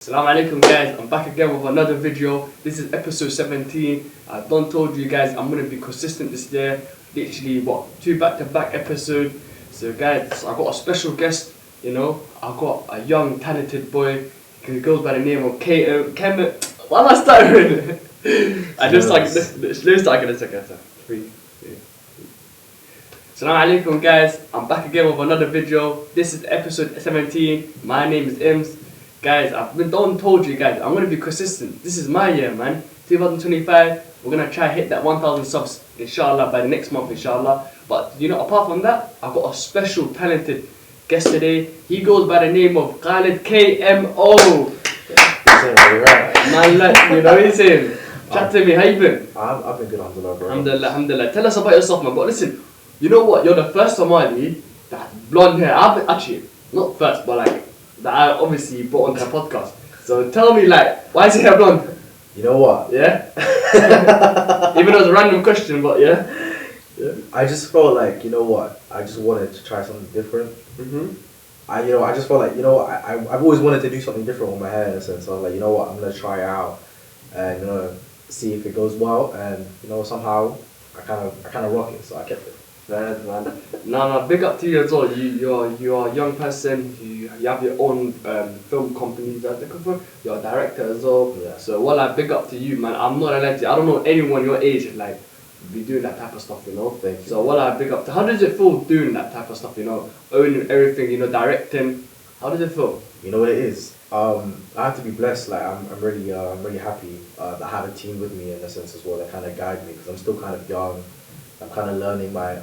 Assalamu alaikum guys, I'm back again with another video. This is episode 17. I done told you guys I'm going to be consistent this year. Literally, two back-to-back episodes. So guys, I got a special guest, I got a young talented boy. He goes by the name of Why am I stuttering? I just like this. Let's start in a second. 3, 2, 3. Assalamu alaikum guys, I'm back again with another video. This is episode 17. My name is Ims. Guys, told you guys, I'm going to be consistent. This is my year, man. 2025, we're going to try hit that 1,000 subs, inshallah, by the next month, inshallah. But, apart from that, I've got a special talented guest today. He goes by the name of Khalid KMO. Right. Man, you know what he's saying? Chat to me, how you been? I've been good, alhamdulillah, bro. Alhamdulillah. Tell us about yourself, man. But listen, you know what? You're the first Somali that had blonde hair. Actually, not first, but that I obviously brought onto the podcast. So tell me, why is your hair blonde? You know what? Yeah? Even though it's a random question, but yeah? I just felt like, you know what? I just wanted to try something different. Mm-hmm. I just felt like, I've always wanted to do something different with my hair in a sense. So I was like, you know what? I'm going to try it out and, see if it goes well. And, somehow I kind of rock it. So I kept it. Man. No, big up to you as well. You're a young person. You have your own film company. You're a director as well. Yeah. So big up to you, man. I'm not gonna lie to you. I don't know anyone your age be doing that type of stuff, Thank you. So big up to. How does it feel doing that type of stuff? Owning everything. Directing. How does it feel? You know what it is? I have to be blessed. I'm really happy that I have a team with me in a sense as well that kind of guide me because I'm still kind of young. I'm kind of learning my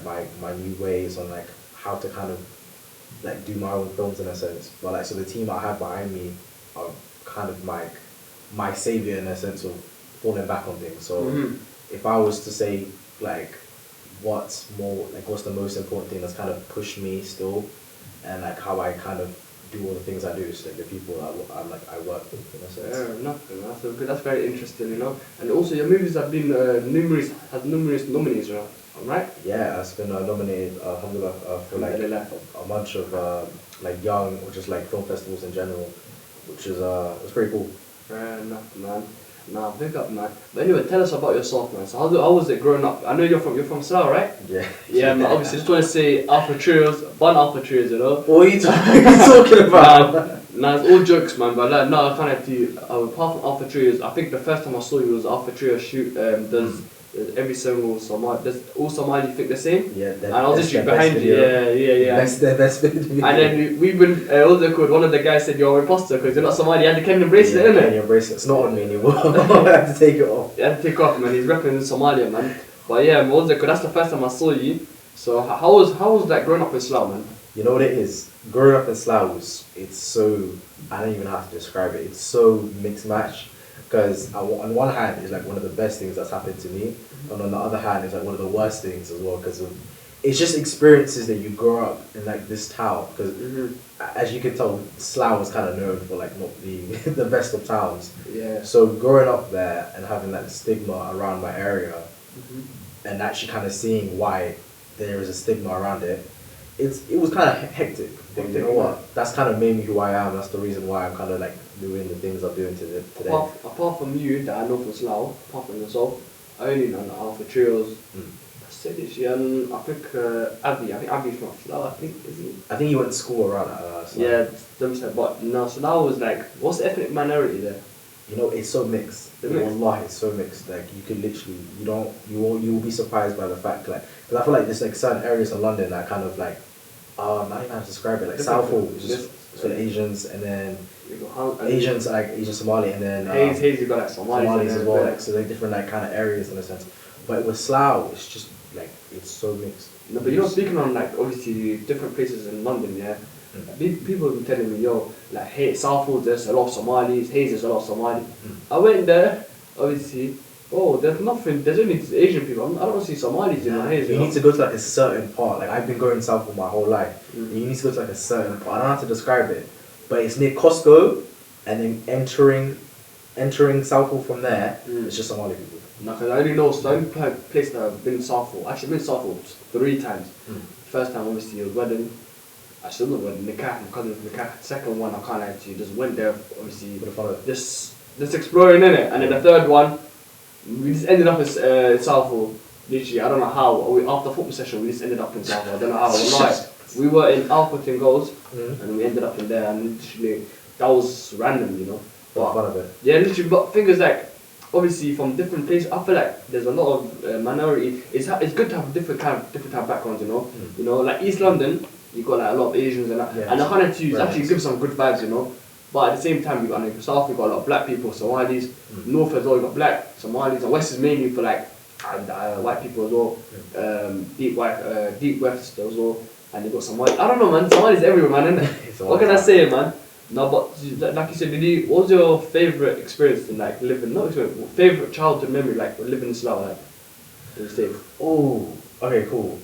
new ways on how to kind of do my own films in a sense. But so the team I have behind me are kind of my savior in a sense of falling back on things. So if I was to say what's the most important thing that's kind of pushed me still, and how I kind of do all the things I do, is the people that I work with in a sense. Nothing. That's very interesting, And also your movies have been numerous nominees, right? Yeah, it's been nominated alhamdulillah for a bunch of young or just film festivals in general, which is it's pretty cool. Fair enough, man. Nah, big up, man. But anyway, tell us about yourself, man. So how was it growing up? I know you're from Slough, right? Yeah. Yeah, man. Obviously, just want to say Alpha Trios, Alpha Trios, What are you talking about? Nah, it's all jokes, man. But no, I can't have to. Apart from Alpha Trios, I think the first time I saw you was Alpha Trio shoot. There's every single Somali. Does all Somali think the same? Yeah. And I was literally behind you. Yeah. Best video. And then we've been. What's it called? One of the guys said you're an imposter because you're not Somali. You had the Kenyan bracelet, innit? Kenyan bracelet. It's not on me anymore. I have to take it off. You had to take it off, man. He's repping Somalia, man. But yeah, what's it called? That's the first time I saw you. So how was that growing up in Slough, man? You know what it is? Growing up in Slough, it's so, I don't even have to describe it. It's so mixed match. Because on one hand, it's one of the best things that's happened to me. And on the other hand, it's one of the worst things as well. Because it's just experiences that you grow up in this town. Because as you can tell, Slough was kind of known for not being the best of towns. Yeah. So growing up there and having that stigma around my area, and actually kind of seeing why there is a stigma around it, it was kind of hectic. You know what? That's kind of made me who I am. That's the reason why I'm kind of doing the things I'm doing today. Apart from you, that I know from Slough, apart from yourself, I only know the Alpha Trios. That's it, literally. I think Abby's from Slough, is he? I think he went to school around Slough. Yeah, them said, but no, Slough was what's the ethnic minority there? It's so mixed. Wallah, it's so mixed. You could literally, you will be surprised by the fact, because I feel there's certain areas in London that kind of I don't even have to describe it. Southall, which is for the Asians, and then Asians Asian Somali, and then Hayes, you got Somalis as well. So they're different kind of areas in a sense. But with Slough, it's just it's so mixed. No, but speaking on obviously different places in London, yeah. People have been telling me, hey, Southall, there's a lot of Somalis, Hayes, there's a lot of Somali. I went there, obviously, there's nothing, there's only Asian people. I don't see Somalis in Hayes. You need to go to a certain part. I've been going Southall my whole life. You need to go to a certain part. I don't have to describe it, but it's near Costco, and then entering Southall from there, it's just Somali people. No, because I only know, it's the only place that I've been in Southall. Actually, I've been in Southall 3 times. First time, obviously, it was wedding. I still not went Nikah, my cousin's Nikah. Second one, I can't lie to you, just went there, obviously, For the fun of it. just exploring in it. And then the third one, we just ended up in Southall. Literally, I don't know how. After football session, we just ended up in Southall. I don't know how. Wallahi. We were in Alperton Goals, and we ended up in there. And literally, that was random, you know. For the fun of it. Yeah, literally. But thing is, like, obviously from different places, I feel like there's a lot of minority. It's good to have different type of backgrounds, you know. You know, like East London, you got like a lot of Asians and that, and the Hana too actually gives some good vibes, you know. But at the same time, you got in South, you got a lot of black people, Somalis. North as well, you got black Somalis, and West is mainly for like white people as well. Deep West as well, and you got Somalis. I don't know, man. Somalis everywhere, man. Innit? What can I say, man? No, but like you said, what was your favorite experience in like living? Not experience, favorite childhood memory like living in Slough, like in the States? Oh, okay, cool.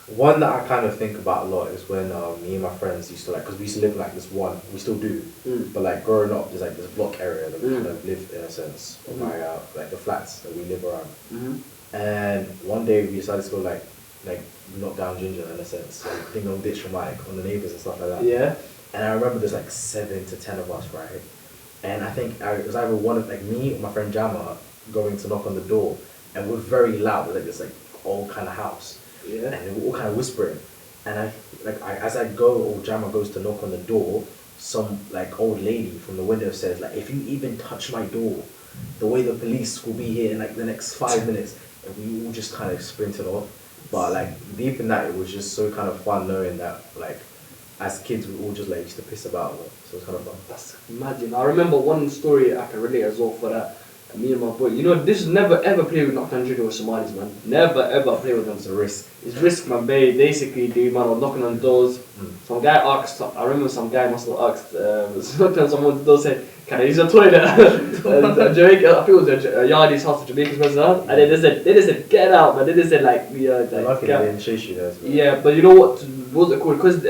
One that I kind of think about a lot is when me and my friends used to like, because we used to live in like this one, we still do, but like growing up, there's like this block area that we kind of live in a sense, of my like the flats that we live around. And one day we decided to go like knock down ginger in a sense, like ding dong ditch from like on the neighbours and stuff like that. Yeah. And I remember there's like 7 to 10 of us, right? And I think it was either one of like me or my friend Jama going to knock on the door, and we're very loud, like this like old kind of house. Yeah. And we're all kind of whispering. And as I go, or Jama goes to knock on the door, some like old lady from the window says like, if you even touch my door, the way the police will be here in like the next 5 minutes. And we all just kind of sprinted off. But like deep in that, it was just so kind of fun knowing that like as kids we all just like used to piss about. So it's kind of fun. That's imagine. I remember one story I can relate as well for that. Me and my boy, you know, this never ever play with Knockdown Junior or Somalis, man. Never ever play with them. It's a risk. It's risk, man. Basically, the man was knocking on doors. Some guy asked, I remember some guy must have asked, knocked on someone's door, said, "Can I use your toilet?" And Jamaica, I think it was a Yardi's house, a Jamaican's resident, and they just said, "Get out," man. They just said like, luckily they didn't chase you there. Yeah, but you know what was it called? Because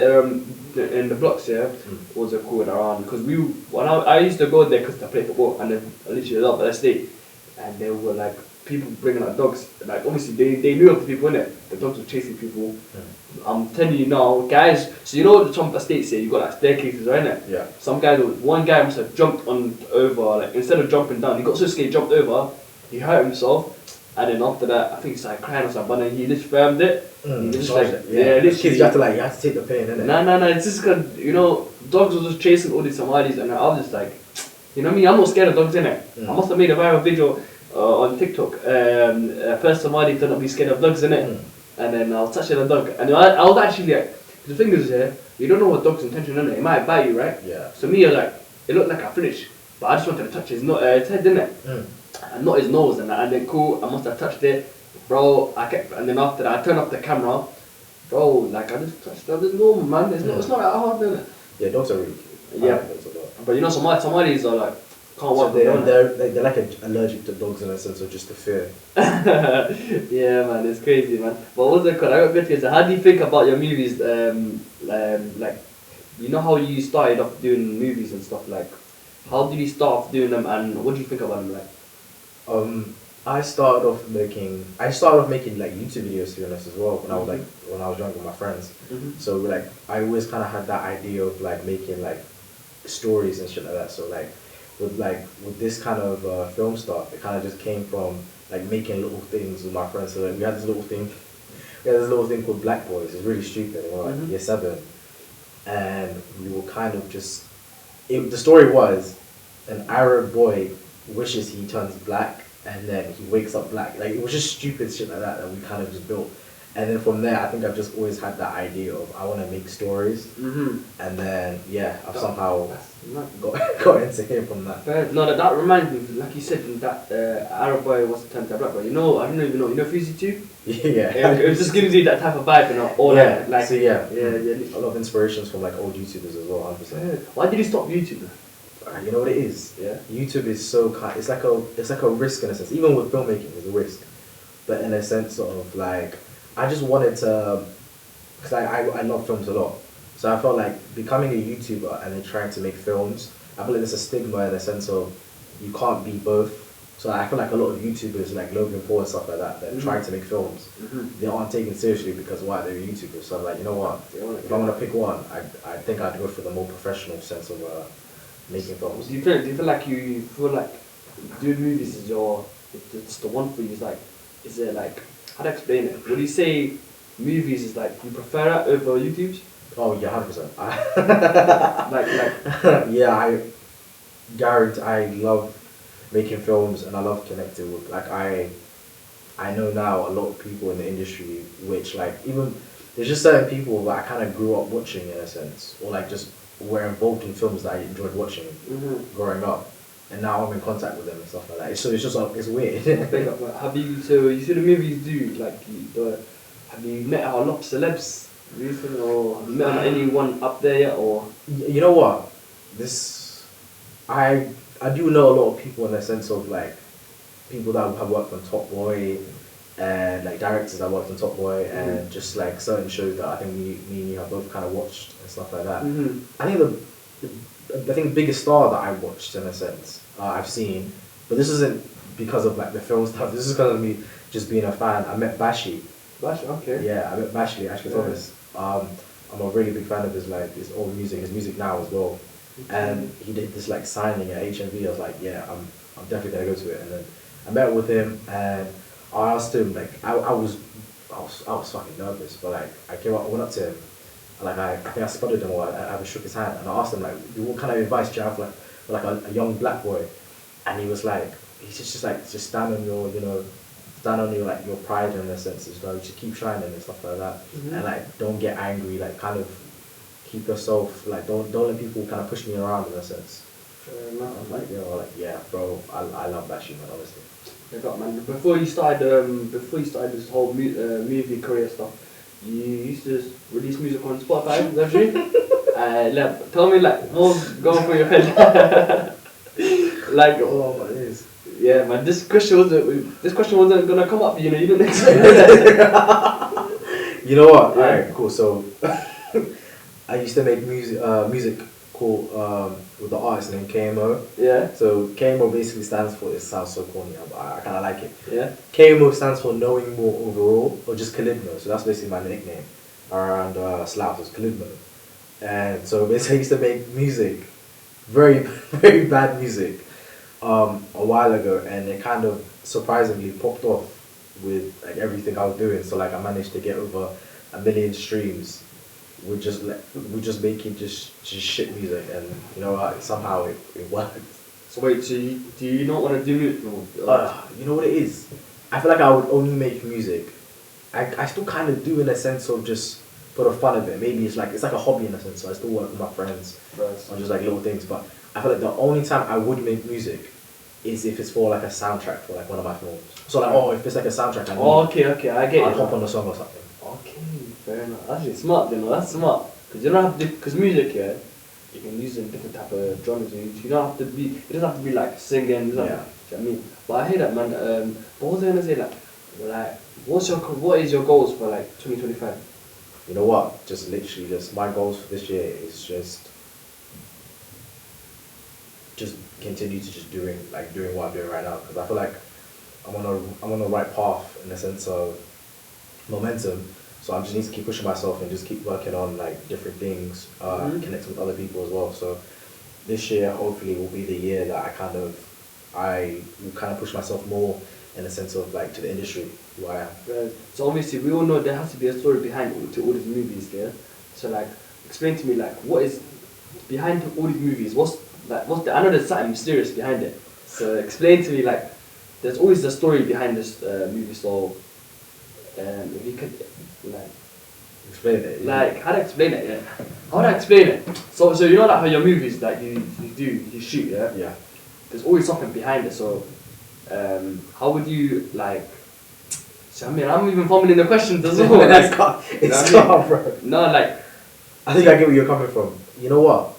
in the blocks, yeah, what was it called around? Because when I used to go there because I play football, and then I literally was up at the state, and there were like people bringing out dogs. Like obviously they knew of the people in it. The dogs were chasing people. I'm telling you now, guys. So you know some estates here, you got like staircases, right? Innit? Yeah. Some guy, one guy must have jumped over. Like instead of jumping down, he got so scared, he jumped over. He hurt himself. And then after that, I think he started crying or something, but then he just firmed it. He just like, kids, you have to take the pain, innit? No, it's just cause, you know, dogs were just chasing all these Somalis, and I was just like, you know what I mean? I'm not scared of dogs, innit? I must have made a viral video on TikTok. First Somali to not be scared of dogs, innit? And then I was touching a dog, and I was actually like, the thing is, you don't know what dog's intention, innit? It might bite you, right? Yeah. So me, I was like, it looked like I finished, but I just wanted to touch his head, innit? And not his nose and that, and then cool, I must have touched it, bro. And then after that, I turned off the camera, bro. Like I just touched it. It's normal, man. It's not that hard, is it? Yeah, dogs are really cute. Yeah, but you know, Somalis are like can't walk. They're like allergic to dogs in a sense of just the fear. Yeah, man, it's crazy, man. But what's it called? I got a bit here. So how do you think about your movies? Like, you know how you started off doing movies and stuff. Like, how did you start off doing them, and what do you think about them? Like. I started off making like YouTube videos, to be honest, as well when I was younger with my friends. So like I always kind of had that idea of like making like stories and shit like that. So like with this kind of film stuff, it kind of just came from like making little things with my friends. So like we had this little thing called Black Boys. It's really stupid. We were like year 7, and we were kind of just. The story was an Arab boy wishes he turns black, and then he wakes up black. Like it was just stupid shit like that we kind of just built. And then from there, I think I've just always had that idea of I want to make stories. And then I've somehow got into him from that. No, that reminds me, like you said, that Arab boy was turned to black boy. You know, I don't even know. You know Fusey too? Yeah. It just gives you that type of vibe, you know. All like so a lot of inspirations from like old YouTubers as well. 100%. Why did you stop YouTube? You know what it is? Yeah. YouTube is so it's like a risk in a sense. Even with filmmaking, it's a risk, but in a sense of like I just wanted to, because I love films a lot, so I felt like becoming a YouTuber and then trying to make films. I feel like there's a stigma in the sense of you can't be both. So I feel like a lot of YouTubers, like Logan Paul and stuff like that, that are trying to make films, they aren't taken seriously because why, they're YouTubers. So I'm like, you know what? If I'm gonna pick one, I think I'd go for the more professional sense of making films. Do you feel like doing movies is it's the one for you? Is it like, how to explain it? Would you say movies is like, you prefer that over YouTube's? Oh yeah, 100%. Like Yeah, I guarantee I love making films and I love connecting with I know now a lot of people in the industry which like even there's just certain people that I kind of grew up watching in a sense, or like just were involved in films that I enjoyed watching growing up, and now I'm in contact with them and stuff like that. So it's just like, it's weird. Have you, so you see the movies do, like, have you met a lot of celebs recently, or have you met anyone up there yet, or? You know what? I do know a lot of people in the sense of like people that have worked on Top Boy and like directors that worked on Top Boy and just like certain shows that I think me and you have both kind of watched and stuff like that. I think the biggest star that I watched in a sense I've seen, but this isn't because of like the film stuff. This is because of me just being a fan. I met Bashi. Bashi, okay. Yeah, I met Bashley, Ashley Thomas. I'm a really big fan of his old music, his music now as well. And he did this like signing at HMV. I was like, yeah, I'm definitely gonna go to it. And then I met with him and I asked him like I was fucking nervous, but like I went up to him, and, like I think I spotted him or I shook his hand and I asked him like, what kind of advice do you have for like a young black boy? And he was like, he's just stand on your stand on your like your pride in a sense as well. Just keep shining and stuff like that, and like don't get angry. Like kind of keep yourself like don't let people kind of push me around in a sense. I'm like yeah, bro, I love that shit, man. Honestly. I got, man. Before you started this whole movie career stuff, you used to release music on Spotify, don't you? Tell me like what's going through your head. Like, oh, it is. Yeah, man. This question wasn't gonna come up. You didn't expect it. You know what? Yeah. Alright, cool. So I used to make music called with the artist named KMO. Yeah. So KMO basically stands for, it sounds so corny, but I kind of like it. Yeah. KMO stands for knowing more overall, or just Khalid. So that's basically my nickname around Slough. It's Khalid. And so basically I used to make music, very very bad music, a while ago, and it kind of surprisingly popped off with like everything I was doing. So like I managed to get over 1 million streams. We're just making just shit music, and somehow it worked. So wait, do you not want to do it? You know what it is? I feel like I would only make music. I still kind of do in a sense of just for the fun of it. Maybe it's like a hobby in a sense. So I still work with my friends on just like little things. But I feel like the only time I would make music is if it's for like a soundtrack for like one of my films. So like if it's like a soundtrack, okay, I get it. I'll hop on the song or something. Okay, fair enough. Actually, smart, that's smart. Because you don't have to, because music, you can use it in different type of genres. You don't have to be, it doesn't have to be like singing, do you know what I mean? But I hear that, man. But what was I going to say, like, what is your goals for like 2025? You know what? Just my goals for this year is just continue to just doing what I'm doing right now, because I feel like I'm on the right path in the sense of momentum. So I just need to keep pushing myself and just keep working on like different things, connecting with other people as well. So this year hopefully will be the year that I will kind of push myself more in the sense of like to the industry who I am. Right. So obviously we all know there has to be a story behind all these movies, yeah. So like explain to me like what is behind all these movies. I know there's something mysterious behind it. So explain to me like there's always a story behind this movie. So if you could like explain it. Yeah. Like how to explain it? Yeah. How would I explain it? So you know that how your movies like you shoot, yeah. Yeah. There's always something behind it. So how would you like? So, I mean, I'm even fumbling the questions as well. It's hard, bro. No, like I think I get where you're coming from. You know what?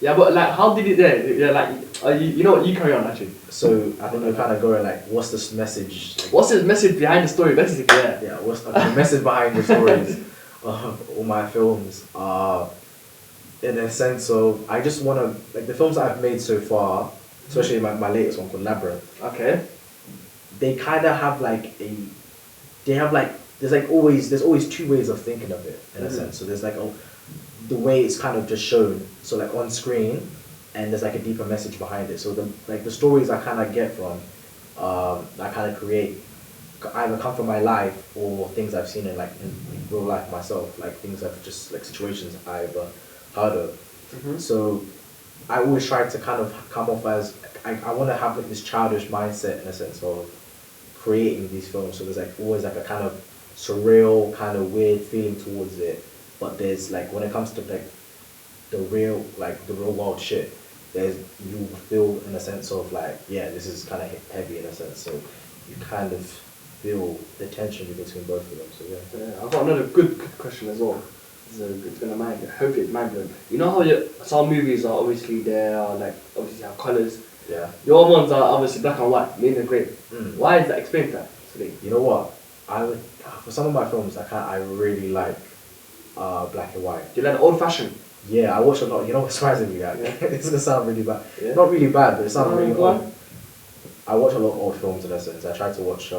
Yeah, but like, how did it there? Yeah, like, you know what? You carry on actually. So I think we're kind of going like, what's this message? Like, what's the message behind the story, basically? Yeah. Yeah. What's the message behind the stories of all my films? In a sense of, I just want to like the films that I've made so far. especially my latest one called Labyrinth. Okay. They kind of have like they have like there's always two ways of thinking of it in a sense. So there's like the way it's kind of just shown, so like on screen, and there's like a deeper message behind it. So the stories I kind of get from I kind of create either come from my life or things I've seen in like in real life myself, like things I've just like situations I've heard of. So I always try to kind of come off as I want to have like this childish mindset in a sense of creating these films. So there's like always like a kind of surreal, kind of weird feeling towards it. But there's like when it comes to like the real world shit, there's you feel in a sense of like, yeah, this is kind of heavy in a sense. So you kind of feel the tension between both of them. So yeah. I've got another good question as well. It's gonna mind. Hopefully it's mind blowing. You know how some movies are obviously they are like obviously have colours. Yeah. Your ones are obviously black and white, made in grey. Why is that? Explain that today. You know what? I would for some of my films I really like black and white. Do you like the old fashioned? Yeah, I watch a lot. You know what's surprising me? Like, Yeah. it's gonna sound really bad. Yeah. Not really bad, but it sounds really go odd. on. I watch a lot of old films in a sense. I try to watch.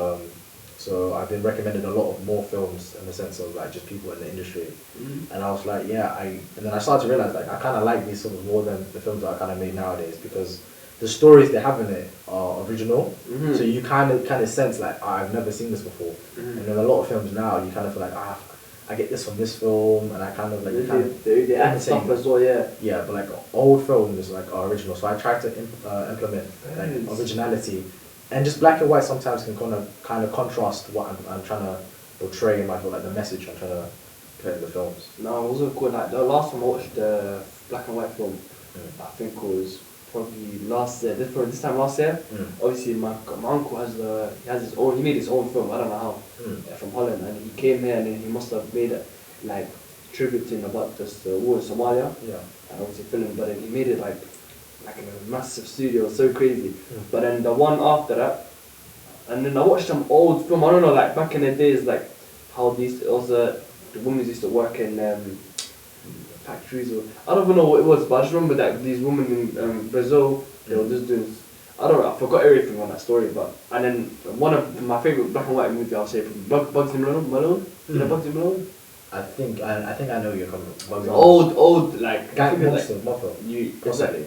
So I've been recommended a lot of more films in the sense of like just people in the industry, and I was like, yeah, and then I started to realize like I kind of like these films more than the films that are kind of made nowadays because the stories they have in it are original. So you kind of sense like I've never seen this before, and then a lot of films now you kind of feel like I get this from this film, and I kind of like they add stuff as well, yeah. Yeah, but like old films like are original, so I try to implement like originality. And just black and white sometimes can kind of contrast what I'm trying to portray in my like the message I'm trying to put in the films. No, it was also cool. Like the last time I watched the black and white film, I think it was probably last year. This time last year. Obviously, my uncle he made his own film. I don't know how from Holland, and he came here and then he must have made it like tributing about this war in Somalia. Yeah. And obviously filming, but then he made it like in a massive studio, so crazy. But then the one after that, and then I watched some old film. I don't know, like back in the days, like how the women used to work in factories or I don't even know what it was, but I just remember that these women in Brazil, they were just doing. I don't know. I forgot everything on that story, but and then one of my favorite black and white movies, I'll say, Bugsy Malone. You know Bugsy Malone? I think I know you're coming from. Old like Gangster, exactly.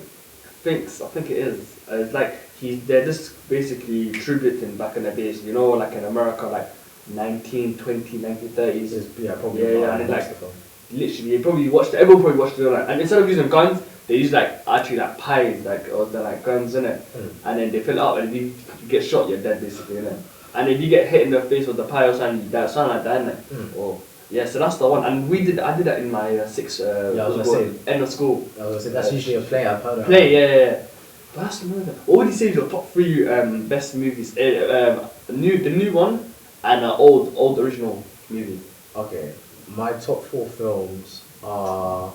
I think it is. It's like they're just basically tributing back in the days, you know, like in America, like 1920s, 1930s. Yeah, probably. Yeah, and then like literally, everyone probably watched it. Like, and instead of using guns, they use like actually like pies, like or they're like guns in it, and then they fill it up, and if you get shot, you're dead basically, innit? And if you get hit in the face with the pie or something, that's something like that, innit? Or yeah, so that's the one, and I did that in my sixth end of school. I was gonna say that's usually a play I've heard of. Yeah. But that's another. What would you say is your top three best movies? The new one and an old original movie. Okay, my top four films are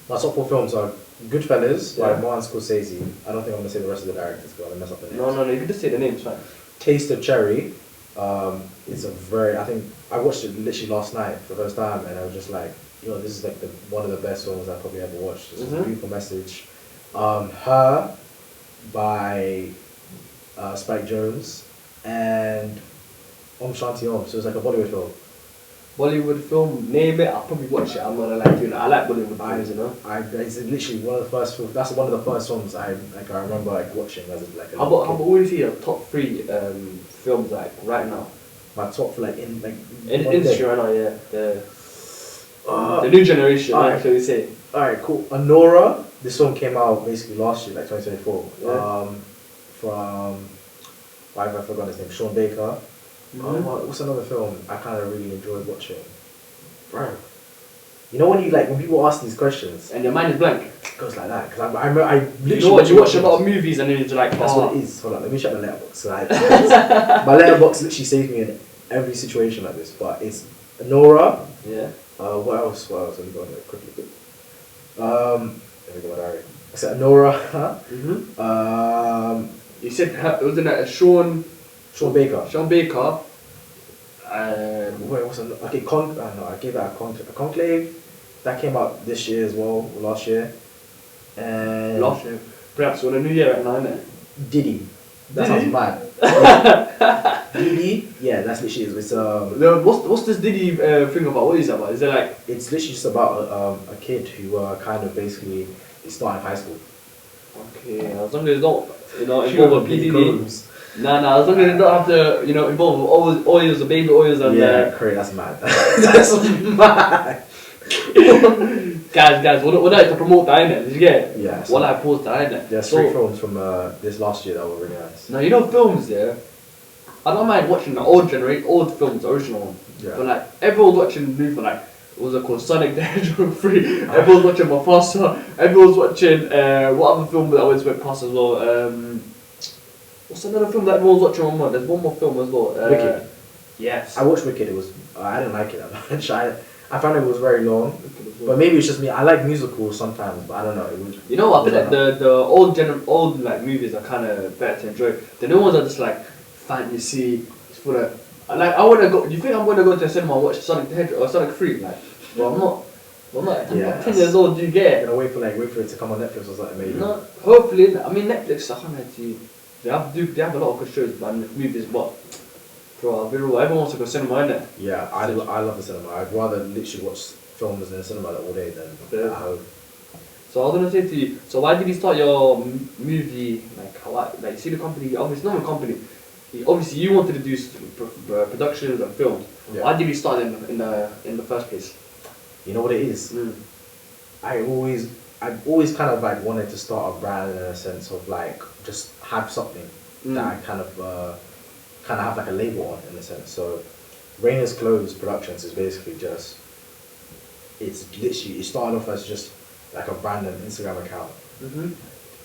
Goodfellas by Martin Scorsese. I don't think I'm gonna say the rest of the directors because I'm gonna mess up the names. No, you can just say the names, fine. Taste of Cherry. It's I think I watched it literally last night for the first time, and I was just like, this is like one of the best films I probably ever watched. It's a beautiful message. Her by Spike Jonze and Om Shanti Om. So it's like a Bollywood film. Bollywood film, name it, I'll probably watch it. I'm gonna like you. I like Bollywood films, you know. It's literally one of the first films. That's one of the first films I remember like watching as like. How about what would you say your top three films like right now? My top for in industry right now, yeah. The new generation, right, shall we say? Alright, cool. Honora. This film came out basically last year, like 2024. Yeah. From why have I forgotten his name? Sean Baker. What's another film I kind of really enjoyed watching? Right. You know when people ask these questions and your mind is blank. It goes like that because I literally. You know what? You watch a lot of movies and then you're like, that's what it is. Hold on, let me check my letterbox. My letterbox literally saves me in every situation like this. But it's Honora. Yeah. What else? Let me go on there quickly. Let me go my diary. I said Honora. You said wasn't it Sean Baker. Wait, what's another? Okay, I gave that a Conclave. That came out this year as well, last year. And last year, perhaps on a new year right now, isn't it? Diddy. That Diddy? sounds mad. Diddy? Yeah, that's literally it. It's What's this Diddy thing about? What is it about? Is it like it's literally just about a kid who kind of basically is starting high school. okay? As long as it's not involve a PDD. Goes. Nah. As long as it don't have to involve oils, the baby oils, and Yeah, great. That's mad. That's mad. guys, what I to promote that innit? Did you get it? Yeah. What I post that innit? There's 3 films from this last year that were really nice. Now films, yeah. I don't mind watching the old films, the original one. Yeah. But like everyone's watching the new one, like what was it called, Sonic the Hedgehog 3. Everyone's watching Mufasa. Everyone's watching what other film that always went past as well. What's another film that everyone's watching one more? There's one more film as well. Wicked. Yes. I watched Wicked. It was I didn't like it that much. I found it was very long. But maybe it's just me. I like musicals sometimes, but I don't know. It was, you know what? I feel like the old like movies are kind of better to enjoy. The new ones are just like fantasy. It's full of like I want to go. Do you think I'm going to go to the cinema and watch Sonic the Hedgehog or Sonic 3? Like, well, I'm not. I'm not 10 years old. Do you get it? I'm gonna wait for it to come on Netflix or something. Maybe. No, hopefully. I mean, Netflix. I can't lie to you. They have a lot of good shows, man. Movies, but bro, I'll be real. Everyone wants to go cinema, innit? Yeah, I love the cinema. I'd rather literally watch films in the cinema all day than at home. So I was gonna say to you, so why did you start your movie, like see the company, obviously not a company, obviously you wanted to do productions and films. Yeah. Why did you start in the first place? You know what it is? I've always kind of like wanted to start a brand in a sense of like just have something that I kind of have like a label on in a sense. So Raina's Clothes Productions is basically just, it's literally, it started off as just like a random Instagram account.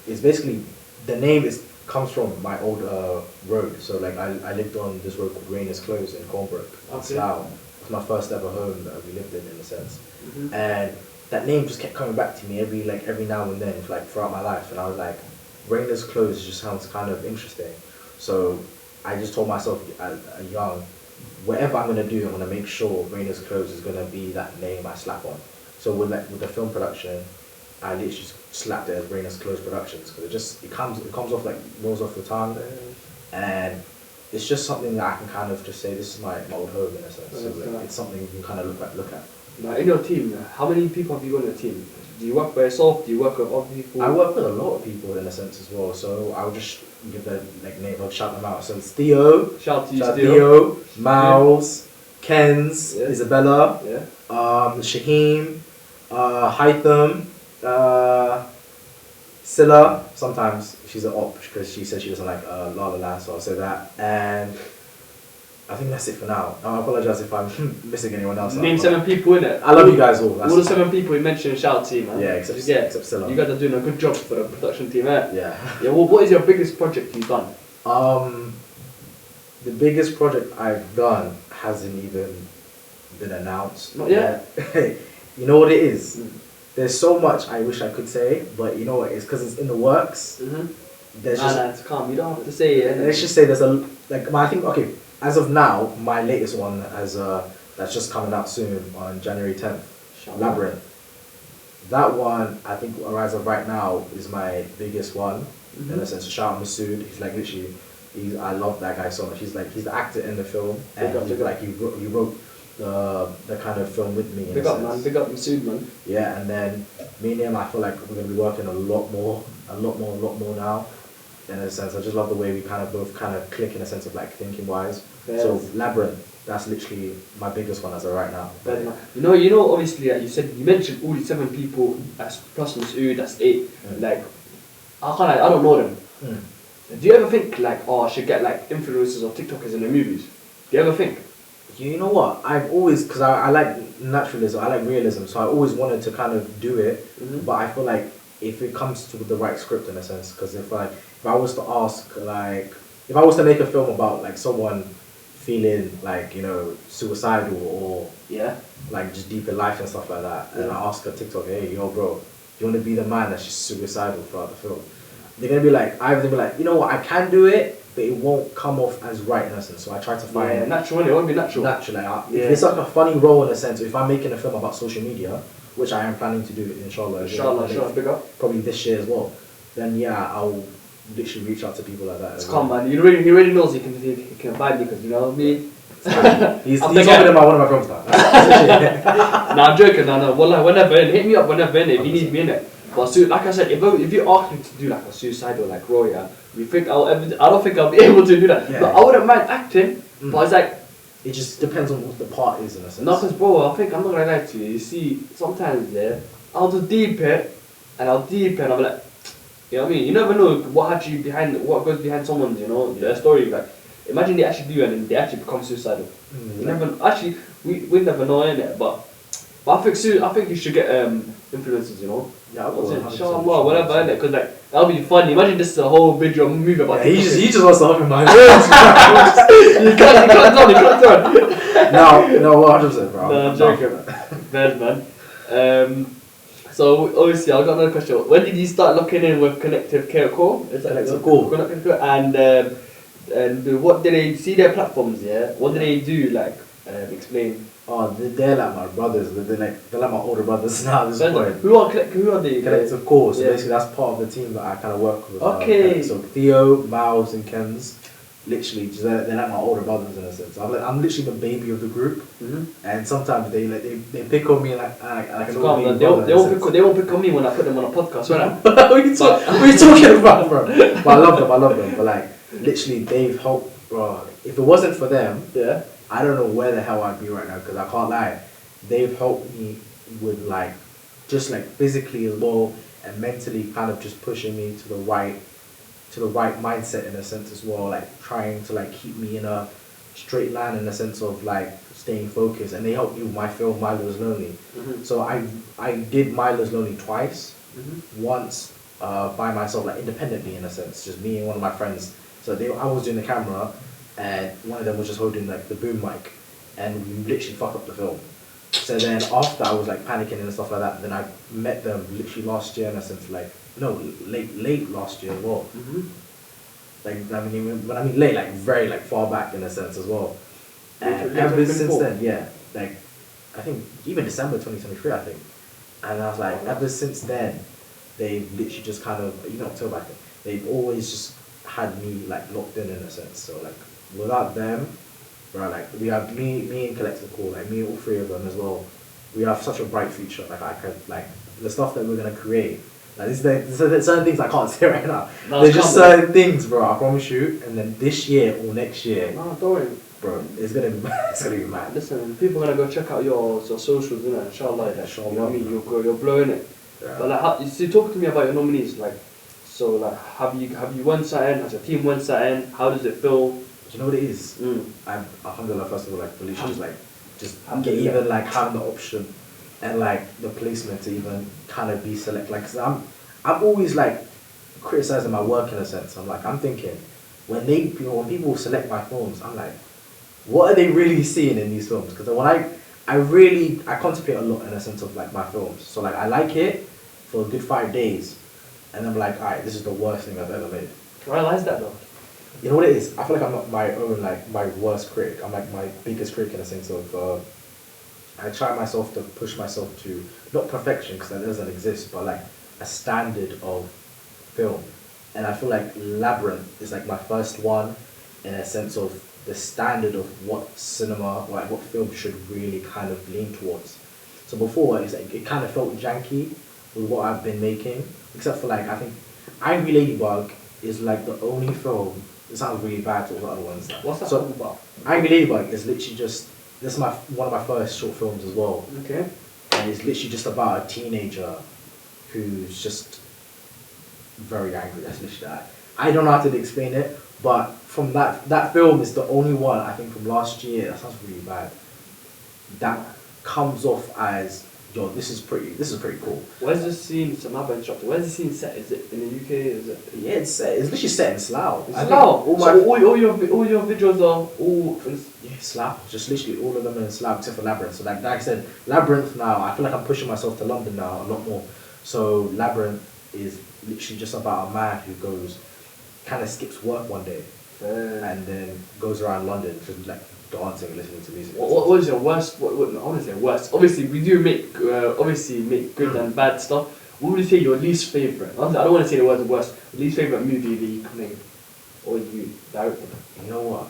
It's basically, the name comes from my old road. So like I lived on this road called Raina's Clothes in Cornbrook. Okay. Slough. It was my first ever home that we lived in a sense. And that name just kept coming back to me every now and then, like throughout my life. And I was like, Raina's Clothes just sounds kind of interesting. So I just told myself at young, whatever I'm gonna do, I'm gonna make sure Raina's Clothes is gonna be that name I slap on. So with the film production, I literally just slapped it as Raina's Clothes Productions because it comes off like rolls off the tongue, and it's just something that I can kind of just say this is my old home in a sense. So like, it's something you can kind of look at. Now in your team, how many people have you got in your team? Do you work by yourself? Do you work with other people? I work with a lot of people in a sense as well. So I'll just give the name, I'll shout them out. So it's Theo, shout to you, Theo, Miles, Kenz, yeah. Isabella, yeah. Shaheem, Hytham, Scylla. Sometimes she's an op because she said she doesn't like La La Land, so I'll say that. And I think that's it for now. I apologise if I'm missing anyone else. Name 7 people in it. I love you guys all. All the 7 people you mentioned, shout to you, man. Yeah, except Scylla. You guys are doing a good job for the production team, eh? Yeah. Yeah. Well, what is your biggest project you've done? The biggest project I've done hasn't even been announced. Not yet. You know what it is? There's so much I wish I could say, but you know what? It's because it's in the works. There's it's calm. You don't have to say it. Let's just say there's I think as of now, my latest one that's just coming out soon on January 10th. Labyrinth. That one, I think, as of right now, is my biggest one. In a sense, shout out Masood. He's like literally, I love that guy so much. He's the actor in the film, and he wrote the kind of film with me. Big up, man. Big up Masood, man. Yeah, and then me and him, I feel like we're gonna be working a lot more now. In a sense, I just love the way we both click in a sense of like thinking wise. Yes. So Labyrinth, that's literally my biggest one as of right now. You know, obviously, you mentioned all these 7 people. That's plus Masood, that's 8. Like, I don't know them. Do you ever think like, I should get like influencers or TikTokers in the movies? Do you ever think? You know what? I've always, because I like naturalism, I like realism, so I always wanted to kind of do it. But I feel like if it comes to the right script in a sense, because if I was to ask, like, if I was to make a film about like someone feeling like, you know, suicidal or like just deep in life and stuff like that, and I ask a TikTok, hey, yo, bro, you want to be the man that's just suicidal throughout the film? They're gonna be like, you know what, I can do it, but it won't come off as right in a sense. So I try to find natural. It won't be natural. If it's like a funny role in a sense, if I'm making a film about social media, which I am planning to do, inshallah, big up. Probably this year as well. Then I'll literally reach out to people like that. It's calm, man. He already knows he can find me because you know me. He's older than one of my films now. Nah, I'm joking. No. Well, whenever, hit me up whenever if you need me in it. But like I said, if you ask me to do like a suicidal like role, yeah, you think I don't think I'll be able to do that. Yeah. But I wouldn't mind acting. But it's like it just depends on what the part is in a sense. no, because bro, I'm not gonna lie to you. You see, sometimes I'll just deep it, and I'll be like, you know what I mean? You never know what goes behind someone's, you know, their story. Like, imagine they actually do and then they actually become suicidal. You never actually we never know innit, but I think you should get influencers, you know. Yeah, I will. Inshallah, whatever, innit? Because like that'll be funny. Imagine this is a whole video movie about. Yeah, he just wants to open my words. You can't turn. No, 100%, bro. No, I'm joking. Bad man. So obviously, I've got another question. When did you start looking in with Connective Care Core? Connective Core. Connective Care, and what did they see their platforms? Yeah, what did they do? Like explain. Oh, they're like my brothers. They're like my older brothers now. At this point. Who are they? Connective Core. So basically, that's part of the team that I kind of work with. Okay. So Theo, Miles, and Ken's. Literally, they're like my older brothers in a sense. I'm literally the baby of the group, and sometimes they pick on me like an old baby brother. They won't pick on me when I put them on a podcast, right? What are you talking about, bro? But I love them. But like, literally, they've helped, bro. If it wasn't for them, I don't know where the hell I'd be right now. Because I can't lie, they've helped me with like, just like physically as well, and mentally, kind of just pushing me to the right mindset in a sense as well, like trying to like keep me in a straight line in a sense of like staying focused. And they helped me with my film Milo's Lonely. So I did Milo's Lonely twice. Once by myself, like independently in a sense, just me and one of my friends. So I was doing the camera and one of them was just holding like the boom mic, and we literally fucked up the film. So then after I was like panicking and stuff like that, then I met them literally last year in a sense, like late last year as well. Like when I mean late, like very like far back in a sense as well. And ever since then, like I think even December 2023, I think. And I was like, ever since then, they've literally just kind of, even October, I think, they've always just had me like locked in a sense. So like without them, bro, like we have me and Collective Core, like me, all three of them as well. We have such a bright future. Like I could like the stuff that we're gonna create. Like there's certain things I can't say right now. No, there's just certain things, bro. I promise you. And then this year or next year, no, don't worry, bro. It's gonna be mad. Listen, people are gonna go check out your socials, innit? Inshallah, you know what I mean. You're blowing it. Yeah. But like, you see, talk to me about your nominees. Like, so like, have you won something? Has your team won something? How does it feel? Do you know what it is? I'm alhamdulillah, first of all, like Felicia just get even like having the option and like the placement to even kind of be select. Like, cause I'm always like criticizing my work in a sense. I'm thinking when people select my films, I'm like, what are they really seeing in these films? Because when I contemplate a lot in a sense of like my films. So like I like it for a good 5 days, and I'm like, alright, this is the worst thing I've ever made. Why is that though? You know what it is? I feel like I'm not my own, like, my worst critic. I'm like my biggest critic in a sense of, I try myself to push myself to, not perfection, because that doesn't exist, but like a standard of film. And I feel like Labyrinth is like my first one in a sense of the standard of what cinema, or like what film should really kind of lean towards. So before, it's like, it kind of felt janky with what I've been making, except for like, I think Angry Ladybug is like the only film. It sounds really bad to all the other ones. What's that film about? Angry Ladybug is literally just, this is one of my first short films as well. Okay. And it's literally just about a teenager who's just very angry. That's literally that. I don't know how to explain it, but from that film is the only one, I think from last year, that sounds really bad, that comes off as, yo, this is pretty cool. Where's the scene? So my instructor. Where's the scene set? Is it in the UK? Is it? Yeah, it's set. It's literally set in Slough. Slough. All your videos are all. Yeah, Slough. Just literally all of them in Slough except for Labyrinth. So like I said, Labyrinth now. I feel like I'm pushing myself to London now a lot more. So Labyrinth is literally just about a man who kind of skips work one day, and then goes around London just like dancing and listening to music. What was your worst? I want to say worst. Obviously, we do make good and bad stuff. what would you say your least favourite? I don't want to say the word worst. Least favourite movie that you made or you directed. You know what?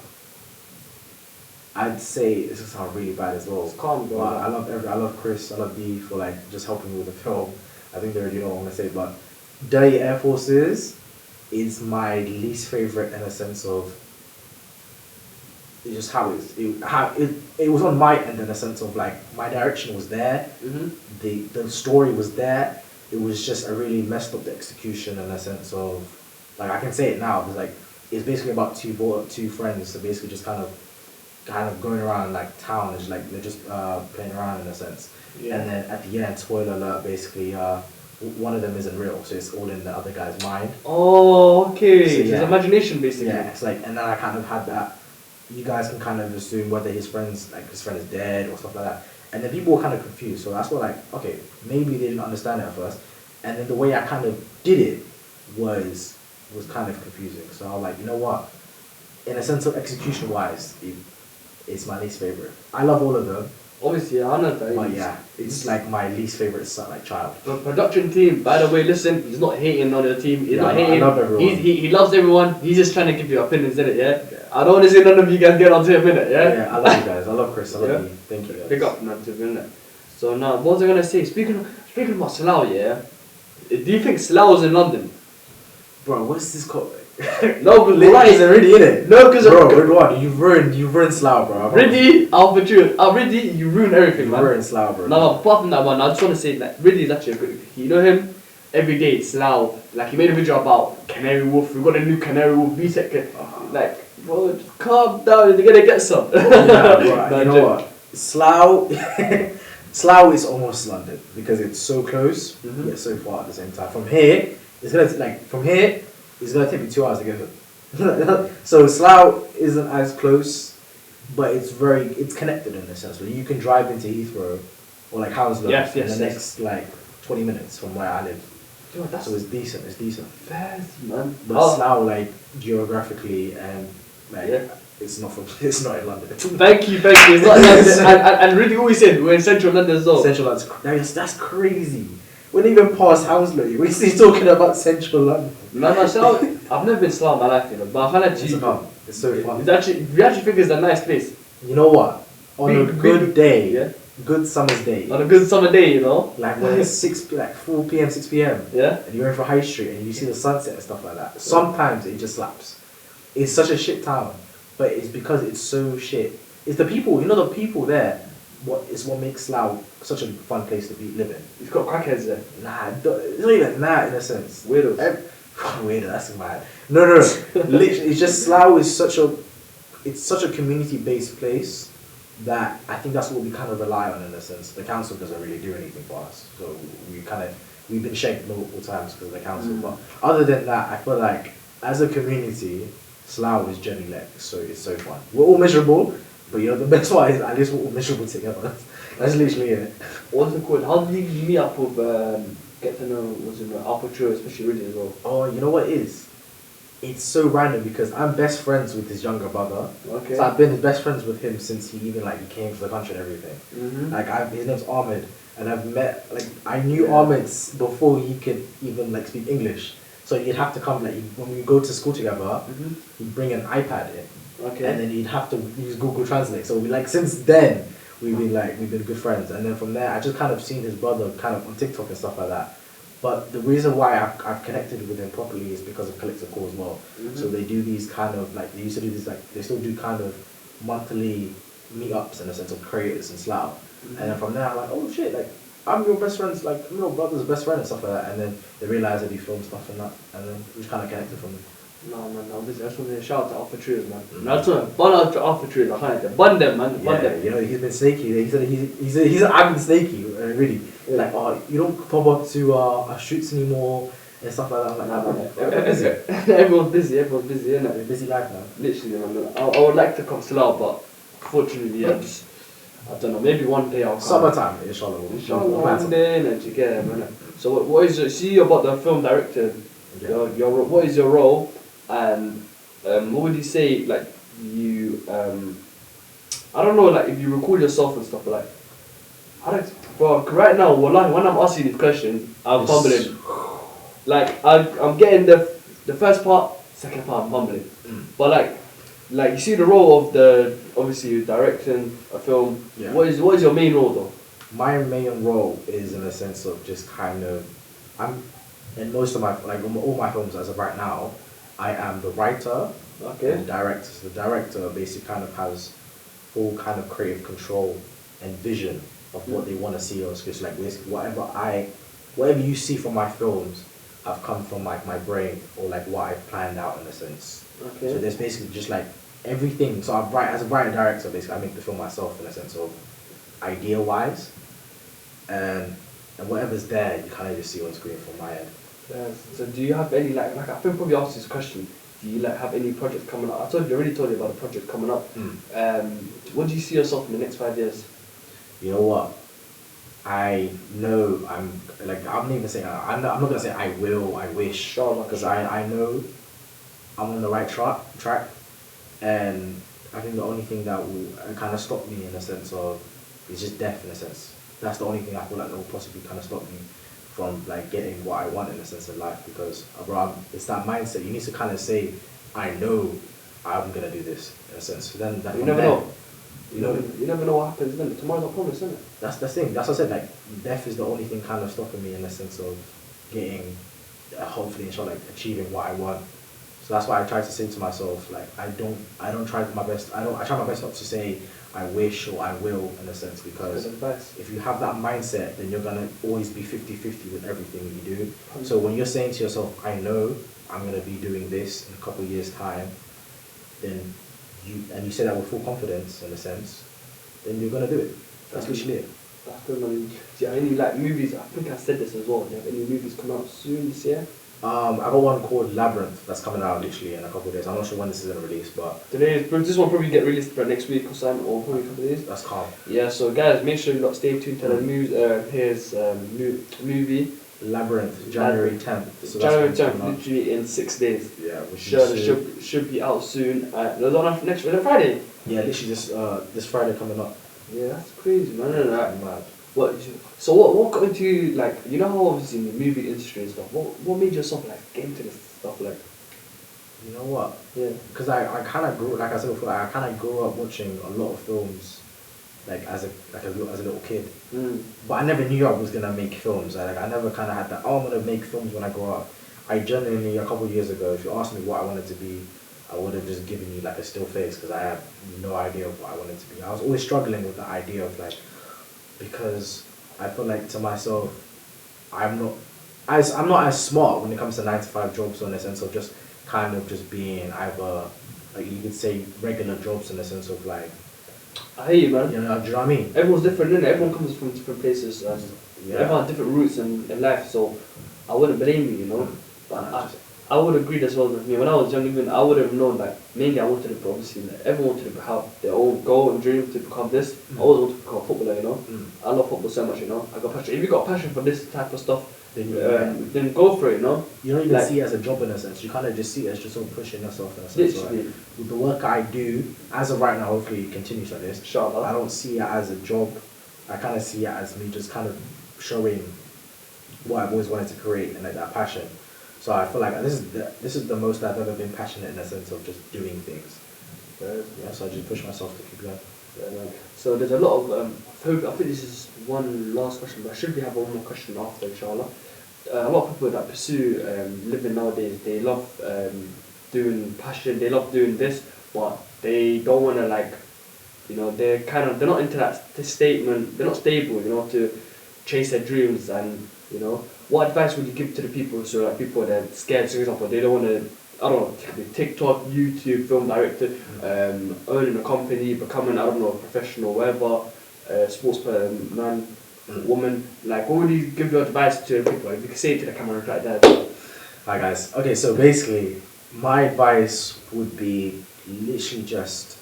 I'd say this is sound really bad as well. It's calm, bro. But I love Chris, I love D for like just helping me with the film. I think they already know what I'm gonna say, but Dirty Air Forces is my least favorite in a sense of just how it was on my end in a sense of like my direction was there, the story was there. It was just a really messed up execution in a sense of like I can say it now. It's like it's basically about two friends, so basically just kind of going around like town, is like they're just playing around in a sense. Yeah. And then at the end, spoiler alert, basically one of them isn't real, so it's all in the other guy's mind. Oh, okay. So, It's his imagination basically. Yeah, it's like, and then I kind of had that. You guys can kind of assume whether his friend is dead or stuff like that. And then people were kind of confused, so that's what like, okay, maybe they didn't understand it at first. And then the way I kind of did it was kind of confusing. So I was like, you know what? In a sense of execution wise, it's my least favorite. I love all of them. Obviously, I know that. But yeah, it's like my least favorite like child. The production team, by the way, listen, he's not hating on the team. He's not hating. I love everyone. He loves everyone. He's just trying to give you opinions in it, yeah? I don't want to see none of you guys get onto him in it, yeah? Yeah, I love you guys. I love Chris. I love you. Thank you guys. Big up, man, to him, innit? So now, what was I gonna say? Speaking about Slough, yeah? Do you think Slough is in London? Bro, what's this called? No, but Lit is already in it. No, because bro, what? You've ruined Slough, bro. Riddy, Riddy, you ruined everything, man. You ruined Slough, bro. No, apart from that, man, I just want to say that Riddy is actually a good. You know him? Every day, Slough. Like, he made a video about Canary Wolf. We got a new Canary Wolf VTech. Like, bro, just calm down. You're gonna get some. Yeah, bro, you know what? Slough is almost London because it's so close yet so far at the same time. From here, it's gonna take me 2 hours to get there. So Slough isn't as close, but it's connected in a sense. Where you can drive into Heathrow or like Hounslow in the next like 20 minutes from where I live. Yo, so it's decent. Fast, man. But Slough, like geographically and like it's not in London. Thank you. It's not London. and really always said we're in central London as well. Central London. That's crazy. We didn't even pass Hounslow. We're still talking about central London. No, Slough. I've never been to Slough in my life, you know, but I find that it's so fun. We actually think it's a nice place. You know what? On a good day, good summer's day. On a good summer day, you know? Like when it's 4 p.m, 6 p.m. Yeah. And you're in for High Street and you see the sunset and stuff like that. Sometimes it just slaps. It's such a shit town, but it's because it's so shit. It's the people, you know, the people there. What makes Slough such a fun place to live in. You've got crackheads there. Nah, it's not even that in a sense. Weirdos. Weirdo, that's mad. No. Literally, it's just Slough is such a community-based place that I think that's what we kind of rely on in a sense. The council doesn't really do anything for us, so we've been shanked multiple times because of the council. But other than that, I feel like as a community, Slough is generally like so it's so fun. We're all miserable, but you know the best part is at least we're all miserable together. That's literally it. What's it called? How did you meet up with get to know Alpha Trio, especially Ridley as well? Oh, you know what it is? It's so random because I'm best friends with his younger brother. Okay. So I've been best friends with him since he even like he came to the country and everything. Like his name's Ahmed, and I've met I knew Ahmed before he could even like speak English. So he'd have to come when we go to school together. He'd bring an iPad in. Okay. And then he'd have to use Google Translate. So since then we've been good friends. And then from there I just kind of seen his brother kind of on TikTok and stuff like that. But the reason why I've connected with him properly is because of Collective Call as well. So they do these kind of they used to do this they still do kind of monthly meetups in a sense of creators in Slough. And then from there I'm like, oh shit, I'm your best friend's I'm your brother's best friend and stuff like that. And then they realised I do film stuff and that, and then we just kind of connected from there. No man, I just want to shout out to Alpha Trios, man. I just want to bun out to Alpha Trios. I can't bun them, man. Bun them. You know he's been snaky. He said he's I've been snaky, really. Yeah. Oh, you don't pop up to our shoots anymore and stuff like that. I'm like, everyone's busy, innit? We're busy life now. Literally, man. I would like to come to Slough, but fortunately, I don't know. Maybe one day I'll come. Summertime, inshallah. One day, innit? You get it, man. So what is it? See about the film director. Yeah. Your what is your role, and what would you say? You I don't know, if you record yourself and stuff, I don't, bro, right now, wallahi, when I'm asking these questions, I'm fumbling. Like, I'm getting the first part, second part, I'm fumbling. But like you see the role of obviously you're directing a film. Yeah. What is your main role though? My main role is in a sense of just kind of, I'm in most of my all my films as of right now, I am the writer and director. So the director basically kind of has full kind of creative control and vision of what they want to see on screen. So like basically whatever you see from my films have come from like my brain or like what I've planned out in a sense. Okay. So there's basically just like everything. So as a writer director, basically I make the film myself in a sense of idea wise, and whatever's there you kind of just see on screen from my end. So do you have any like I think probably asked this question? Do you like have any projects coming up? I already told you about a project coming up. What do you see yourself in the next 5 years? You know what? I know I'm not even saying I'm not gonna say I will, I wish, because I know I'm on the right track, and I think the only thing that will kind of stop me in a sense of is just death in a sense. That's the only thing I feel like that will possibly kind of stop me from like getting what I want in a sense of life, because bro, it's that mindset. You need to kind of say, I know I'm gonna do this in a sense. So then that you never know. You know, you never know what happens then. Tomorrow's not promised, isn't it? that's the thing. That's what I said. Like death is the only thing kind of stopping me in the sense of getting, hopefully, inshallah, like achieving what I want. So that's why I try to say to myself, like I don't try my best. I try my best not to say I wish or I will in a sense, because if you have that mindset, then you're gonna always be 50-50 with everything you do. So when you're saying to yourself, I know I'm gonna be doing this in a couple of years' time, then you say that with full confidence in a sense, then you're gonna do it. That's literally it. That's good, man. Do you have any like movies? I think I said this as well. Do you have any movies coming out soon this year? I got one called Labyrinth that's coming out literally in a couple of days. I'm not sure when this is gonna release, but this one probably get released by next week or something, or probably a couple of days. That's calm. Yeah, so guys, make sure you lot stay tuned to the his movie. Labyrinth, January 10th. So January 10th, literally in 6 days. Yeah, which should be out soon. There's on next Friday. Yeah, literally this Friday coming up. Yeah, that's crazy, man. Mad. What got into you, like, you know how obviously in the movie industry and stuff, what made yourself like get into this stuff, like? You know what? Yeah. Because I kind of grew, like I said before, I kind of grew up watching a lot of films, like as a little kid. But I never knew I was gonna make films. I never kind of had that. Oh, I'm gonna make films when I grow up. I genuinely, a couple of years ago, if you asked me what I wanted to be, I would have just given you like a still face, because I had no idea of what I wanted to be. I was always struggling with the idea of like, because I feel like to myself, I'm not as smart when it comes to 9-to-5 jobs, in the sense of just kind of just being either, like you could say, regular jobs in the sense of like, I hear you, man. you know what I mean? Everyone's different, innit? Everyone comes from different places, and Yeah. everyone has different roots in life, so I wouldn't blame you, you know? But I would agree as well with me. When I was young, even I would have known that mainly I wanted to, obviously, like, everyone wanted to have their own goal and dream to become this. I always wanted to become a footballer, you know? I love football so much, you know? I got passion. If you got passion for this type of stuff, then go for it, you know? You don't even see it as a job in a sense. You kind of just see it as just sort of pushing yourself in a sense. Literally. Like, with the work I do, as of right now, hopefully it continues like this. Inshallah. I don't see it as a job. I kind of see it as me just kind of showing what I've always wanted to create and like that passion. So I feel like this is the most I've ever been passionate in the sense of just doing things. Yeah, so I just push myself to keep going. Yeah, so there's a lot of I think this is one last question, but I should have one more question after, inshallah. A lot of people that pursue living nowadays, they love doing passion, they love doing this, but they don't want to, like, you know, they're not into that statement, they're not stable, you know, to chase their dreams. And, you know, what advice would you give to the people, so like people that are scared, for example, they don't want to, I don't know, TikTok, YouTube, film director, owning a company, becoming, I don't know, a professional, whatever, sportsman, woman, like, what would you give your advice to the people? If you could say it to the camera right there. Hi guys. Okay, so basically, my advice would be literally just,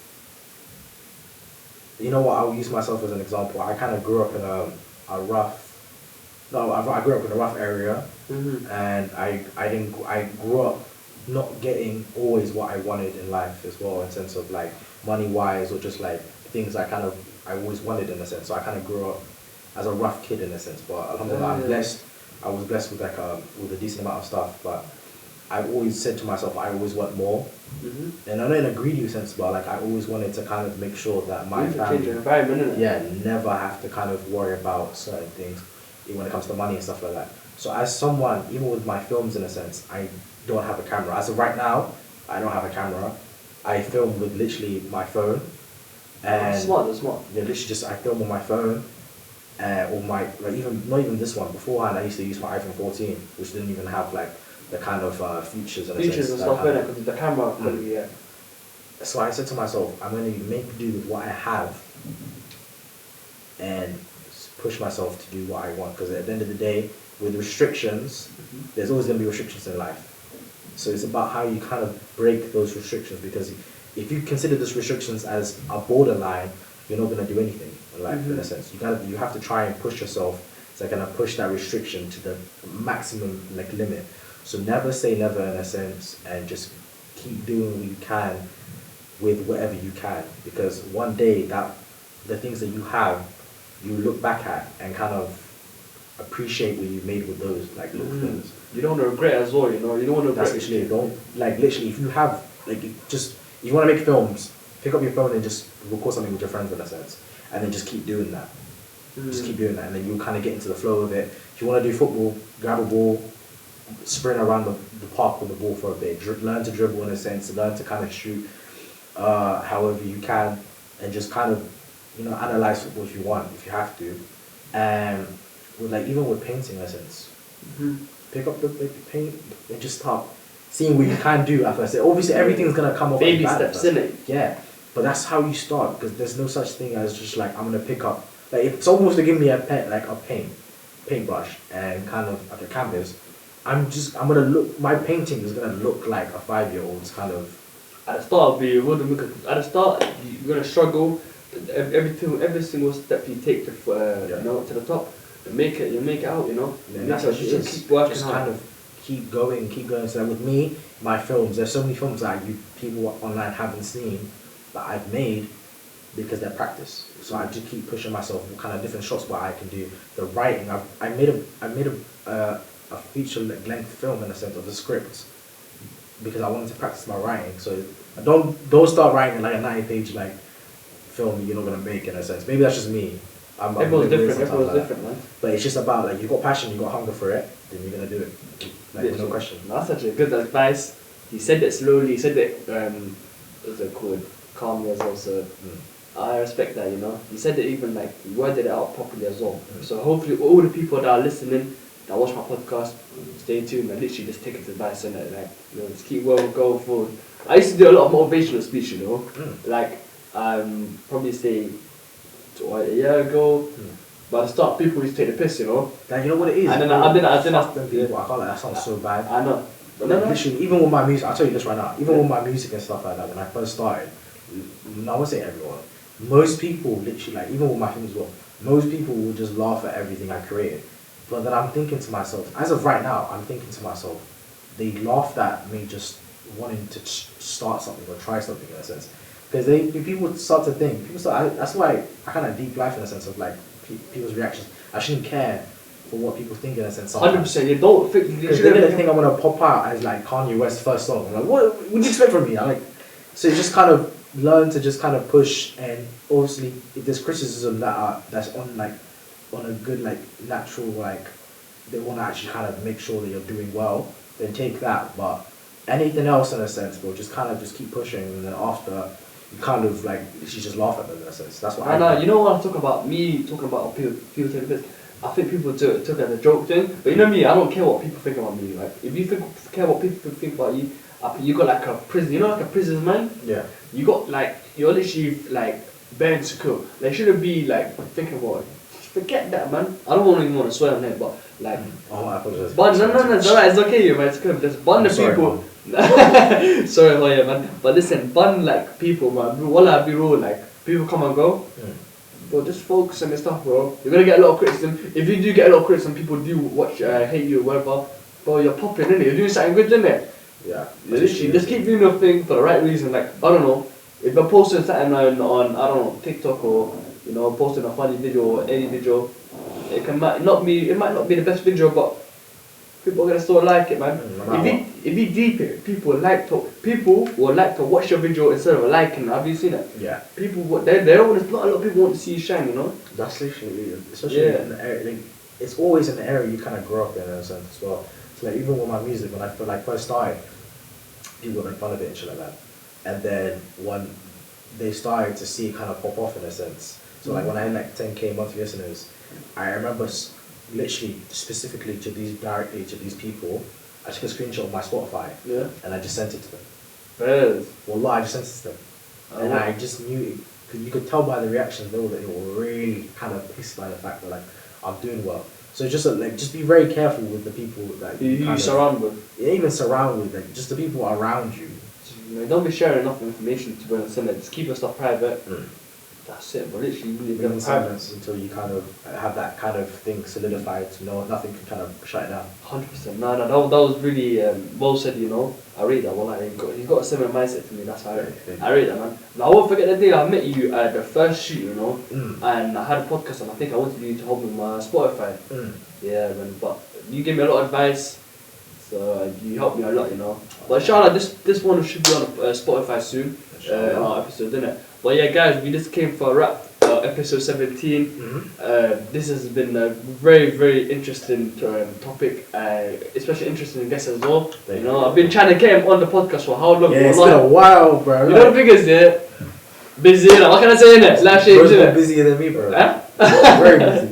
you know what, I'll use myself as an example. I kind of grew up in I grew up in a rough area, and I grew up not getting always what I wanted in life as well, in sense of like money wise, or just like things I always wanted in a sense. So I kind of grew up as a rough kid in a sense. But alhamdulillah, I'm blessed. I was blessed with like with a decent amount of stuff. But I've always said to myself, I always want more. And I'm not in a greedy sense, but like I always wanted to kind of make sure that my family, never have to kind of worry about certain things when it comes to money and stuff like that. So as someone, even with my films in a sense, I don't have a camera. As of right now, I don't have a camera. I film with literally my phone. And that's smart. Yeah, literally just I film on my phone, or my like even not even this one. Beforehand, I used to use my iPhone 14, which didn't even have like the kind of features and stuff in it because the camera quality. Yeah. So I said to myself, I'm going to make do with what I have, and push myself to do what I want. Because at the end of the day, with restrictions, there's always going to be restrictions in life. So it's about how you kind of break those restrictions, because if you consider those restrictions as a borderline, you're not going to do anything in life in a sense. You have to try and push yourself to kind of push that restriction to the maximum like limit. So never say never in a sense, and just keep doing what you can with whatever you can, because one day that the things that you have, you look back at and kind of appreciate what you made with those like little things. You don't want to regret as well, you know. You don't want to regret. That's literally literally if you have if you want to make films, pick up your phone and just record something with your friends in a sense, and then just keep doing that. Just keep doing that, and then you'll kind of get into the flow of it. If you want to do football, grab a ball, sprint around the park with the ball for a bit, learn to dribble in a sense, learn to kind of shoot however you can, and just kind of analyze football if you want, if you have to. And with even with painting in a sense, pick up the paint and just start seeing what you can do at first. Obviously everything's gonna come off baby steps in it. Yeah, but that's how you start, because there's no such thing as just like I'm gonna pick up it's almost to give me a paintbrush and kind of like a canvas. I'm gonna look, my painting is gonna look like a 5-year-old's kind of. At the start, at the start you're gonna struggle. Every single step you take to to the top, you make it out. And that's what you just keep working hard. Kind of keep going. So with me, my films, there's so many films that people online haven't seen that I've made because they're practice. So I just keep pushing myself, what kind of different shots what I can do. The writing, I made a feature length film in a sense of the script because I wanted to practice my writing. So don't start writing like a 90-page film you're not gonna make in a sense. Maybe that's just me. Everyone's different, man. But it's just about you've got passion, you've got hunger for it, then you're gonna do it. No question. That's actually good advice. He said it slowly. He said it what's it called? Calmly as well. So I respect that. He said it even he worded it out properly as well. So hopefully all the people that are listening, that watch my podcast, stay tuned and literally just take his advice on it. Just keep going forward. I used to do a lot of motivational speech, probably say a year ago. But at the start, people used to take the piss, Like, you know what it is? And then I people. I feel like that sounds so bad. I know. Literally, even with my music, I'll tell you this right now, even with my music and stuff like that, when I first started, I won't say everyone, most people literally, even with my films as well, most people will just laugh at everything I created. But then I'm thinking to myself, as of right now, they laughed at me just wanting to start something or try something in a sense. Because people start to think, that's why I kind of deep life in a sense of people's reactions. I shouldn't care for what people think in a sense. 100%, you don't think. Because they're gonna think I'm gonna pop out as Kanye West's first song. I'm like, what do you expect from me? So you just kind of learn to just kind of push, and obviously if there's criticism that's on a good natural they want to actually kind of make sure that you're doing well, then take that. But anything else in a sense, bro, just keep pushing, and then after you kind of you just laugh at them in a sense. That's what I know. You know what I'm talking about? Me talking about people taking this. I think people took it as a joke thing, but you know me, I don't care what people think about me. If you care what people think about you, you got a prison, a prisoner's mind. Yeah. You got you're literally bare insecure. They shouldn't be thinking about it. Forget that, man. I don't even want to swear on it, but Oh, I apologize. But no, it's alright. It's okay, man. It's good. Just bun the people. Sorry, oh yeah, man. But listen, bun people, man. Wallah, be real. People come and go. Bro, just focus on your stuff, bro. You're gonna get a lot of criticism. If you do get a lot of criticism, people do watch, hate you, whatever. Bro, you're popping, innit? You're doing something good, innit? Yeah. Literally, just keep doing your thing for the right reason. I don't know. If you're posting something on I don't know, TikTok or posting a funny video or any video, it might not be the best video, but people are gonna still like it, man. If you deep it, people will like to watch your video instead of liking. Have you seen it? Yeah. People they don't want. Not a lot of people want to see you shine, you know. That's literally, especially in the area. Like, it's always in the area you kind of grow up in a sense as well. So like even with my music, when I first started, people would make fun of it and shit like that. And then when they started to see it kind of pop off in a sense. So like when I had like 10k monthly listeners, I remember literally specifically directly to these people, I took a screenshot of my Spotify and I just sent it to them. Wallah, I just sent it to them. And I just knew, because you could tell by the reactions, they were really kind of pissed by the fact that like I'm doing well. So just like just be very careful with the people that you surround with. Yeah, even surround with, like just the people around you. Don't be sharing enough information to go and send it. Just keep your stuff private. That's it. But literally, really be in silence until you kind of have that kind of thing solidified. So nothing can kind of shut it down. 100%. No, that was really well said. You know, I rate that. Well, he's got a similar mindset to me. That's how I rate that, man. Now, I won't forget the day I met you at the first shoot. You know, and I had a podcast, and I think I wanted you to help me with my Spotify. Yeah, man. But you gave me a lot of advice. So you helped me a lot, you know. But inshallah, this one should be on Spotify soon. Our episode, didn't it? But yeah, guys, we just came for a wrap. Episode 17. This has been a very, very interesting topic. Especially interesting guests as well. You know, I've been trying to get him on the podcast for how long? Yeah, it's been a while, bro. You know the figures there. Busy, you know. What can I say in it? Bro's more busier than me, bro. Huh? Very busy.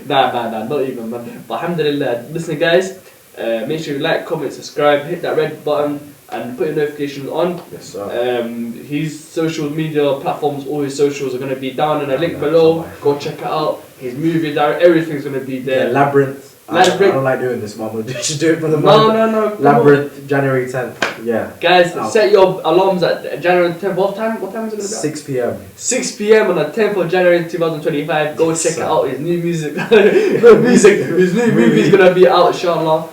Nah, not even, man. But alhamdulillah, listen, guys. Make sure you like, comment, subscribe, hit that red button, and put your notifications on. Yes, sir. His social media platforms, all his socials are going to be down in the link below. Go check it out. His movie, everything's going to be there. Yeah, Labyrinth. I don't like doing this, man. Just do it for the month. No. Labyrinth, January 10th. Yeah. Guys, set your alarms at January 10th. What time is it going to be? 6 p.m. 6 p.m. on the 10th of January 2025. Go check it out. His new music. His new movie is going to be out, inshallah.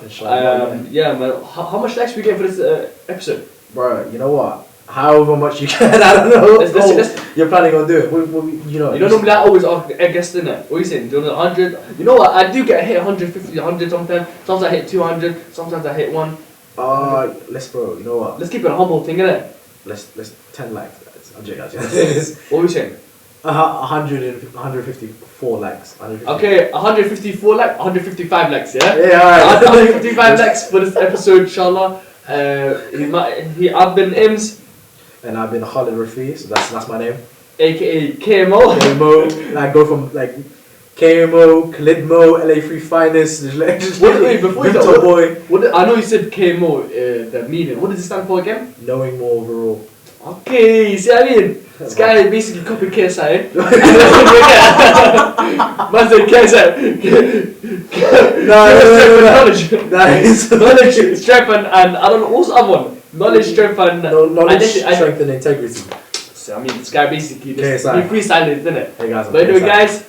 Yeah, man. How much likes we get for this episode? Bro, you know what? However much you can, I don't know. You're planning on doing it. You don't normally always ask a guest, innit? What are you saying? Do you want 100? You know what? I do get hit 150, 100 sometimes. Sometimes I hit 200. Sometimes I hit 1. Bro, you know what? Let's keep it a humble thing, innit? Let's 10 likes, guys. I'm joking. What are we saying? 154 likes. 150. Okay, 154 likes, 155 likes, yeah? Yeah, alright. 155 likes for this episode, inshallah. I've been Ims. And I've been Khalid Rafi, so that's my name. AKA KMO. KMO. I go from like KMO, Khalidmo, LA3 Finest. Wait, before you boy. I know you said KMO, the meaning. What does it stand for again? Knowing more overall. Okay, you see what I mean? This guy basically copied KSI. Man said KSI. Knowledge, strength, and I don't know, what's the other one? Knowledge, strength, and knowledge, strength, and integrity. So, I mean, this guy basically he freestyled it, didn't it? Hey guys, but anyway, guys,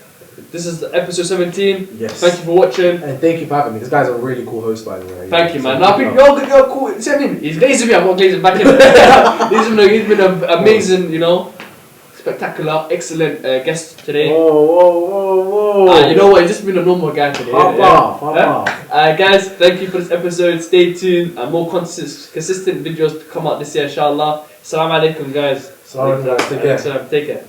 this is episode 17. Yes. Thank you for watching. And thank you for having me. This guy's a really cool host, by the way. Thank you, man. You're cool. See what I mean? He's glazing me. I'm not glazing back in. He's been an amazing, you know, spectacular, excellent guest today. Whoa. You know what? He's just been a normal guy today. Guys, thank you for this episode. Stay tuned. More consistent videos to come out this year, inshallah. Assalamu alaikum, guys. Take care. Take care.